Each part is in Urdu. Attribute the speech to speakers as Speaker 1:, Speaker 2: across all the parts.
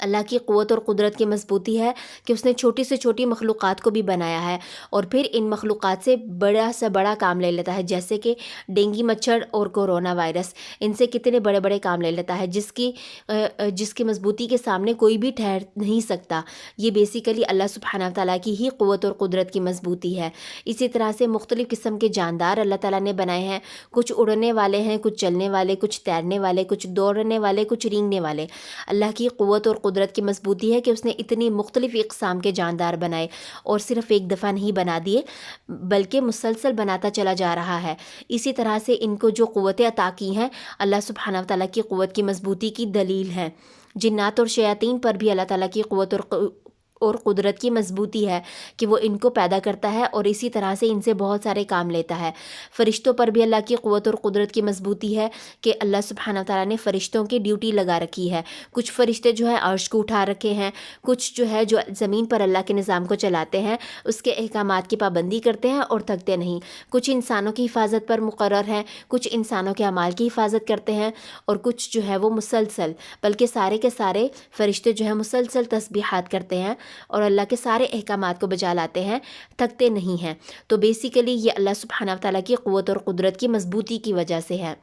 Speaker 1: اللہ کی قوت اور قدرت کی مضبوطی ہے کہ اس نے چھوٹی سے چھوٹی مخلوقات کو بھی بنایا ہے اور پھر ان مخلوقات سے بڑا سے بڑا کام لے لیتا ہے، جیسے کہ ڈینگی مچھر اور کورونا وائرس، ان سے کتنے بڑے بڑے کام لے لیتا ہے جس کی مضبوطی کے سامنے کوئی بھی ٹھہر نہیں سکتا۔ یہ بیسیکلی اللہ سبحانہ تعالیٰ کی ہی قوت اور قدرت کی مضبوطی ہے۔ اسی طرح سے مختلف قسم کے جاندار اللہ تعالیٰ نے بنائے ہیں، کچھ اڑنے والے ہیں، کچھ چلنے والے، کچھ تیرنے والے، کچھ دوڑنے والے، کچھ رینگنے والے۔ اللہ کی قوت اور قدرت کی مضبوطی ہے کہ اس نے اتنی مختلف اقسام کے جاندار بنائے اور صرف ایک دفعہ نہیں بنا دیے بلکہ مسلسل بناتا چلا جا رہا ہے۔ اسی طرح سے ان کو جو قوتیں عطا کی ہیں اللہ سبحانہ تعالیٰ کی قوت کی مضبوطی کی دلیل ہیں۔ جنات اور شیاطین پر بھی اللہ تعالیٰ کی قوت اور قدرت کی مضبوطی ہے کہ وہ ان کو پیدا کرتا ہے اور اسی طرح سے ان سے بہت سارے کام لیتا ہے۔ فرشتوں پر بھی اللہ کی قوت اور قدرت کی مضبوطی ہے کہ اللہ سبحانہ تعالیٰ نے فرشتوں کی ڈیوٹی لگا رکھی ہے۔ کچھ فرشتے جو ہیں عرش کو اٹھا رکھے ہیں، کچھ جو ہے جو زمین پر اللہ کے نظام کو چلاتے ہیں، اس کے احکامات کی پابندی کرتے ہیں اور تھکتے نہیں۔ کچھ انسانوں کی حفاظت پر مقرر ہیں، کچھ انسانوں کے اعمال کی حفاظت کرتے ہیں اور کچھ جو ہے وہ مسلسل، بلکہ سارے کے سارے فرشتے جو ہیں مسلسل تسبیحات کرتے ہیں اور اللہ کے سارے احکامات کو بجا لاتے ہیں، تھکتے نہیں ہیں۔ تو بیسیکلی یہ اللہ سبحانہ تعالیٰ کی قوت اور قدرت کی مضبوطی کی وجہ سے ہے۔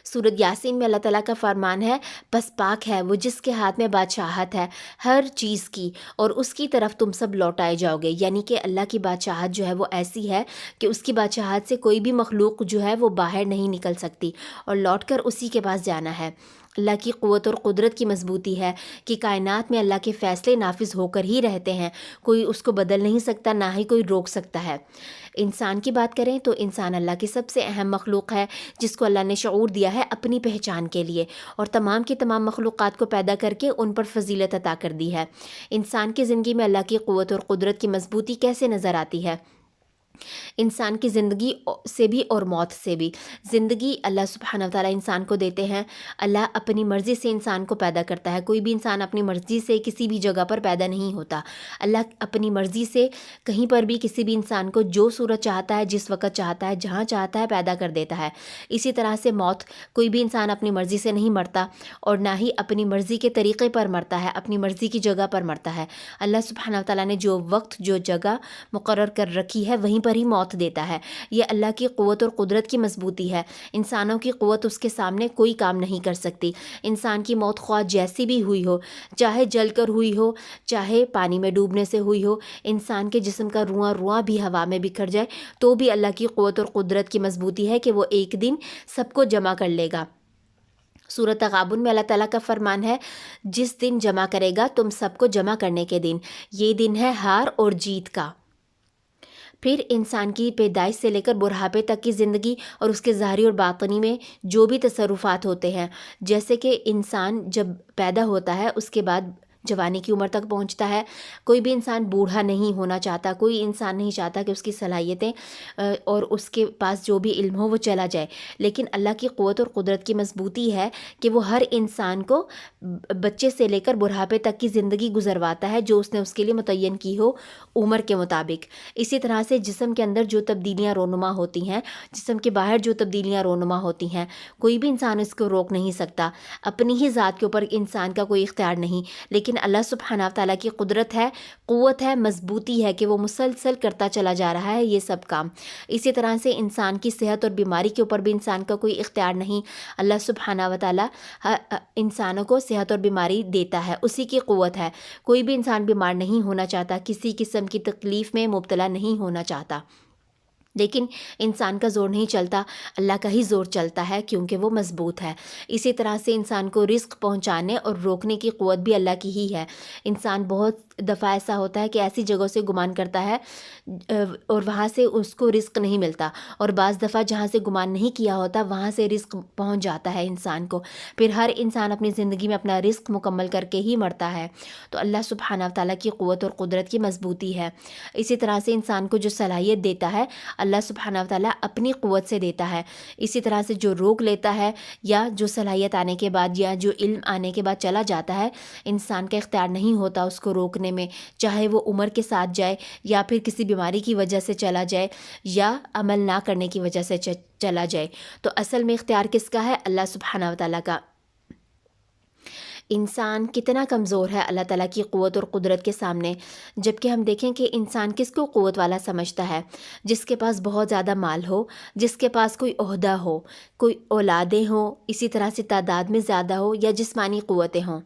Speaker 1: سورۃ یاسین میں اللہ تعالیٰ کا فرمان ہے، پس پاک ہے وہ جس کے ہاتھ میں بادشاہت ہے ہر چیز کی اور اس کی طرف تم سب لوٹائے جاؤ گے۔ یعنی کہ اللہ کی بادشاہت جو ہے وہ ایسی ہے کہ اس کی بادشاہت سے کوئی بھی مخلوق جو ہے وہ باہر نہیں نکل سکتی اور لوٹ کر اسی کے پاس جانا ہے۔ اللہ کی قوت اور قدرت کی مضبوطی ہے کہ کائنات میں اللہ کے فیصلے نافذ ہو کر ہی رہتے ہیں، کوئی اس کو بدل نہیں سکتا، نہ ہی کوئی روک سکتا ہے۔ انسان کی بات کریں تو انسان اللہ کی سب سے اہم مخلوق ہے جس کو اللہ نے شعور دیا ہے اپنی پہچان کے لیے اور تمام کی تمام مخلوقات کو پیدا کر کے ان پر فضیلت عطا کر دی ہے۔ انسان کی زندگی میں اللہ کی قوت اور قدرت کی مضبوطی کیسے نظر آتی ہے؟ انسان کی زندگی سے بھی اور موت سے بھی۔ زندگی اللہ سبحانہ وتعالیٰ انسان کو دیتے ہیں، اللہ اپنی مرضی سے انسان کو پیدا کرتا ہے، کوئی بھی انسان اپنی مرضی سے کسی بھی جگہ پر پیدا نہیں ہوتا۔ اللہ اپنی مرضی سے کہیں پر بھی کسی بھی انسان کو جو صورت چاہتا ہے، جس وقت چاہتا ہے، جہاں چاہتا ہے پیدا کر دیتا ہے۔ اسی طرح سے موت، کوئی بھی انسان اپنی مرضی سے نہیں مرتا اور نہ ہی اپنی مرضی کے طریقے پر مرتا ہے، اپنی مرضی کی جگہ پر مرتا ہے۔ اللہ سبحانہ وتعالیٰ نے جو وقت جو جگہ مقرر کر رکھی ہے وہیں پر ہی موت دیتا ہے۔ یہ اللہ کی قوت اور قدرت کی مضبوطی ہے۔ انسانوں کی قوت اس کے سامنے کوئی کام نہیں کر سکتی۔ انسان کی موت خواہ جیسی بھی ہوئی ہو، چاہے جل کر ہوئی ہو، چاہے پانی میں ڈوبنے سے ہوئی ہو، انسان کے جسم کا رواں رواں بھی ہوا میں بکھر جائے تو بھی اللہ کی قوت اور قدرت کی مضبوطی ہے کہ وہ ایک دن سب کو جمع کر لے گا۔ سورۃ تغابن میں اللہ تعالیٰ کا فرمان ہے، جس دن جمع کرے گا تم سب کو جمع کرنے کے دن، یہ دن ہے ہار اور جیت کا۔ پھر انسان کی پیدائش سے لے کر بڑھاپے تک کی زندگی اور اس کے ظاہری اور باطنی میں جو بھی تصرفات ہوتے ہیں، جیسے کہ انسان جب پیدا ہوتا ہے اس کے بعد جوانی کی عمر تک پہنچتا ہے، کوئی بھی انسان بوڑھا نہیں ہونا چاہتا، کوئی انسان نہیں چاہتا کہ اس کی صلاحیتیں اور اس کے پاس جو بھی علم ہو وہ چلا جائے، لیکن اللہ کی قوت اور قدرت کی مضبوطی ہے کہ وہ ہر انسان کو بچے سے لے کر بڑھاپے تک کی زندگی گزرواتا ہے جو اس نے اس کے لیے متعین کی ہو عمر کے مطابق۔ اسی طرح سے جسم کے اندر جو تبدیلیاں رونما ہوتی ہیں، جسم کے باہر جو تبدیلیاں رونما ہوتی ہیں، کوئی بھی انسان اس کو روک نہیں سکتا، اپنی ہی ذات کے اوپر انسان کا کوئی اختیار نہیں، لیکن اللہ سبحانہ تعالیٰ کی قدرت ہے، قوت ہے، مضبوطی ہے کہ وہ مسلسل کرتا چلا جا رہا ہے یہ سب کام۔ اسی طرح سے انسان کی صحت اور بیماری کے اوپر بھی انسان کا کوئی اختیار نہیں، اللہ سبحانہ وتعالیٰ انسانوں کو صحت اور بیماری دیتا ہے، اسی کی قوت ہے۔ کوئی بھی انسان بیمار نہیں ہونا چاہتا، کسی قسم کی تکلیف میں مبتلا نہیں ہونا چاہتا، لیکن انسان کا زور نہیں چلتا، اللہ کا ہی زور چلتا ہے کیونکہ وہ مضبوط ہے۔ اسی طرح سے انسان کو رزق پہنچانے اور روکنے کی قوت بھی اللہ کی ہی ہے۔ انسان بہت دفعہ ایسا ہوتا ہے کہ ایسی جگہوں سے گمان کرتا ہے اور وہاں سے اس کو رزق نہیں ملتا، اور بعض دفعہ جہاں سے گمان نہیں کیا ہوتا وہاں سے رزق پہنچ جاتا ہے انسان کو۔ پھر ہر انسان اپنی زندگی میں اپنا رزق مکمل کر کے ہی مرتا ہے۔ تو اللہ سبحانہ تعالیٰ کی قوت اور قدرت کی مضبوطی ہے۔ اسی طرح سے انسان کو جو صلاحیت دیتا ہے اللہ سبحانہ وتعالیٰ اپنی قوت سے دیتا ہے۔ اسی طرح سے جو روک لیتا ہے یا جو صلاحیت آنے کے بعد یا جو علم آنے کے بعد چلا جاتا ہے، انسان کا اختیار نہیں ہوتا اس کو روکنے میں، چاہے وہ عمر کے ساتھ جائے یا پھر کسی بیماری کی وجہ سے چلا جائے یا عمل نہ کرنے کی وجہ سے چلا جائے۔ تو اصل میں اختیار کس کا ہے؟ اللہ سبحانہ وتعالیٰ کا۔ انسان کتنا کمزور ہے اللہ تعالیٰ کی قوت اور قدرت کے سامنے، جبکہ ہم دیکھیں کہ انسان کس کو قوت والا سمجھتا ہے؟ جس کے پاس بہت زیادہ مال ہو، جس کے پاس کوئی عہدہ ہو، کوئی اولادیں ہوں، اسی طرح سے تعداد میں زیادہ ہو، یا جسمانی قوتیں ہوں۔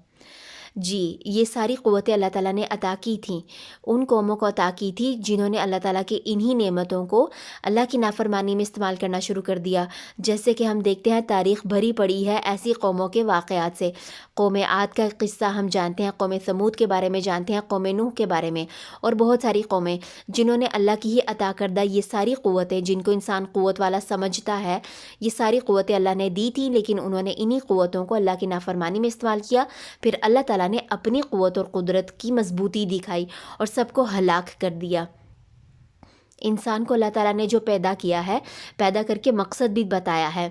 Speaker 1: جی، یہ ساری قوتیں اللہ تعالیٰ نے عطا کی تھیں، ان قوموں کو عطا کی تھی جنہوں نے اللہ تعالیٰ کی انہی نعمتوں کو اللہ کی نافرمانی میں استعمال کرنا شروع کر دیا۔ جیسے کہ ہم دیکھتے ہیں تاریخ بھری پڑی ہے ایسی قوموں کے واقعات سے۔ قوم عاد کا قصہ ہم جانتے ہیں، قوم ثمود کے بارے میں جانتے ہیں، قوم نوح کے بارے میں، اور بہت ساری قومیں جنہوں نے اللہ کی ہی عطا کردہ یہ ساری قوتیں، جن کو انسان قوت والا سمجھتا ہے، یہ ساری قوتیں اللہ نے دی تھی، لیکن انہوں نے انہی قوتوں کو اللہ کی نافرمانی میں استعمال کیا۔ پھر اللہ تعالیٰ نے اپنی قوت اور قدرت کی مضبوطی دکھائی اور سب کو ہلاک کر دیا۔ انسان کو اللہ تعالیٰ نے جو پیدا کیا ہے، پیدا کر کے مقصد بھی بتایا ہے۔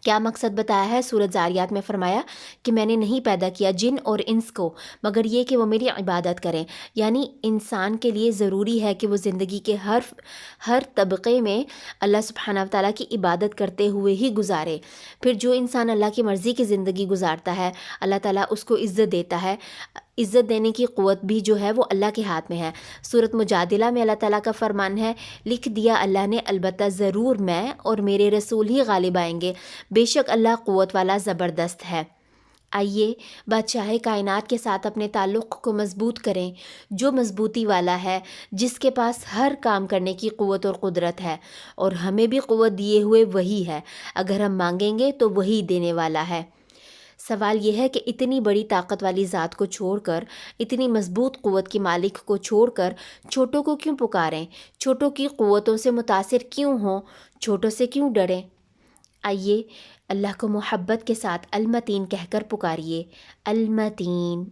Speaker 1: کیا مقصد بتایا ہے؟ سورۃ زاریات میں فرمایا کہ میں نے نہیں پیدا کیا جن اور انس کو مگر یہ کہ وہ میری عبادت کریں۔ یعنی انسان کے لیے ضروری ہے کہ وہ زندگی کے ہر طبقے میں اللہ سبحانہ وتعالیٰ کی عبادت کرتے ہوئے ہی گزارے۔ پھر جو انسان اللہ کی مرضی کی زندگی گزارتا ہے، اللہ تعالیٰ اس کو عزت دیتا ہے۔ عزت دینے کی قوت بھی جو ہے وہ اللہ کے ہاتھ میں ہے۔ سورۃ مجادلہ میں اللہ تعالیٰ کا فرمان ہے، لکھ دیا اللہ نے البتہ ضرور میں اور میرے رسول ہی غالب آئیں گے، بے شک اللہ قوت والا زبردست ہے۔ آئیے بادشاہ کائنات کے ساتھ اپنے تعلق کو مضبوط کریں، جو مضبوطی والا ہے، جس کے پاس ہر کام کرنے کی قوت اور قدرت ہے، اور ہمیں بھی قوت دیے ہوئے وہی ہے۔ اگر ہم مانگیں گے تو وہی دینے والا ہے۔ سوال یہ ہے کہ اتنی بڑی طاقت والی ذات کو چھوڑ کر، اتنی مضبوط قوت کے مالک کو چھوڑ کر چھوٹوں کو کیوں پکاریں؟ چھوٹوں کی قوتوں سے متاثر کیوں ہوں؟ چھوٹوں سے کیوں ڈریں؟ آئیے اللہ کو محبت کے ساتھ المتین کہہ کر پکاریے، المتین۔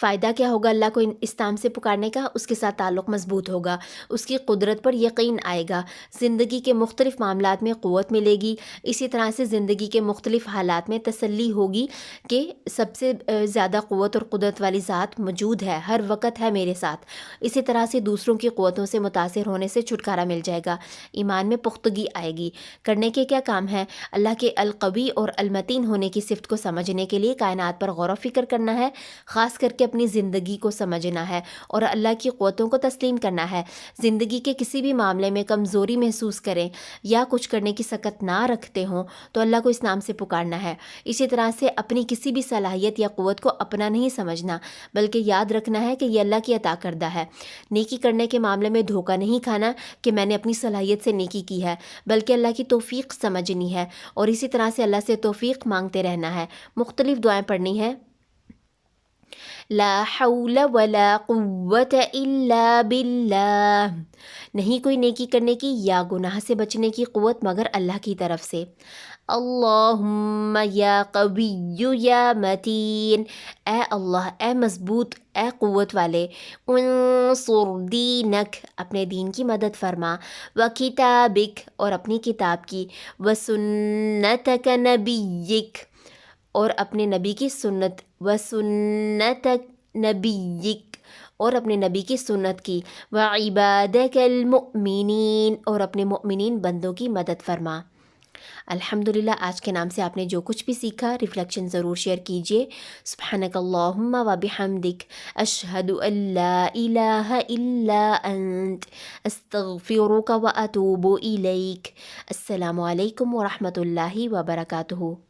Speaker 1: فائدہ کیا ہوگا اللہ کو اس نام سے پکارنے کا؟ اس کے ساتھ تعلق مضبوط ہوگا، اس کی قدرت پر یقین آئے گا، زندگی کے مختلف معاملات میں قوت ملے گی، اسی طرح سے زندگی کے مختلف حالات میں تسلی ہوگی کہ سب سے زیادہ قوت اور قدرت والی ذات موجود ہے، ہر وقت ہے میرے ساتھ۔ اسی طرح سے دوسروں کی قوتوں سے متاثر ہونے سے چھٹکارا مل جائے گا، ایمان میں پختگی آئے گی۔ کرنے کے کیا کام ہے؟ اللہ کے القوی اور المتین ہونے کی صفت کو سمجھنے کے لیے کائنات پر غور و فکر کرنا ہے، خاص کر کے اپنی زندگی کو سمجھنا ہے اور اللہ کی قوتوں کو تسلیم کرنا ہے۔ زندگی کے کسی بھی معاملے میں کمزوری محسوس کریں یا کچھ کرنے کی سکت نہ رکھتے ہوں تو اللہ کو اس نام سے پکارنا ہے۔ اسی طرح سے اپنی کسی بھی صلاحیت یا قوت کو اپنا نہیں سمجھنا، بلکہ یاد رکھنا ہے کہ یہ اللہ کی عطا کردہ ہے۔ نیکی کرنے کے معاملے میں دھوکہ نہیں کھانا کہ میں نے اپنی صلاحیت سے نیکی کی ہے، بلکہ اللہ کی توفیق سمجھنی ہے اور اسی طرح سے اللہ سے توفیق مانگتے رہنا ہے۔ مختلف دعائیں پڑھنی ہے، لا حول ولا قوت الا باللہ، نہیں کوئی نیکی کرنے کی یا گناہ سے بچنے کی قوت مگر اللہ کی طرف سے۔ اللہم یا قوی یا متین، اے اللہ، اے مضبوط، اے قوت والے، انصر دینک، اپنے دین کی مدد فرما، وکتابک، اور اپنی کتاب کی، وسنتک نبیک، اور اپنے نبی کی سنت، وسنت نبیک، اور اپنے نبی کی سنت کی، وعبادک المؤمنین، اور اپنے مؤمنین بندوں کی مدد فرما۔ الحمدللہ، آج کے نام سے آپ نے جو کچھ بھی سیکھا ریفلیکشن ضرور شیئر کیجئے۔ سبحانک اللہم و بحمدک، اشہد ان لا الہ الا انت، استغفرک و اتوب الیک۔ السلام علیکم ورحمۃ اللہ وبرکاتہ۔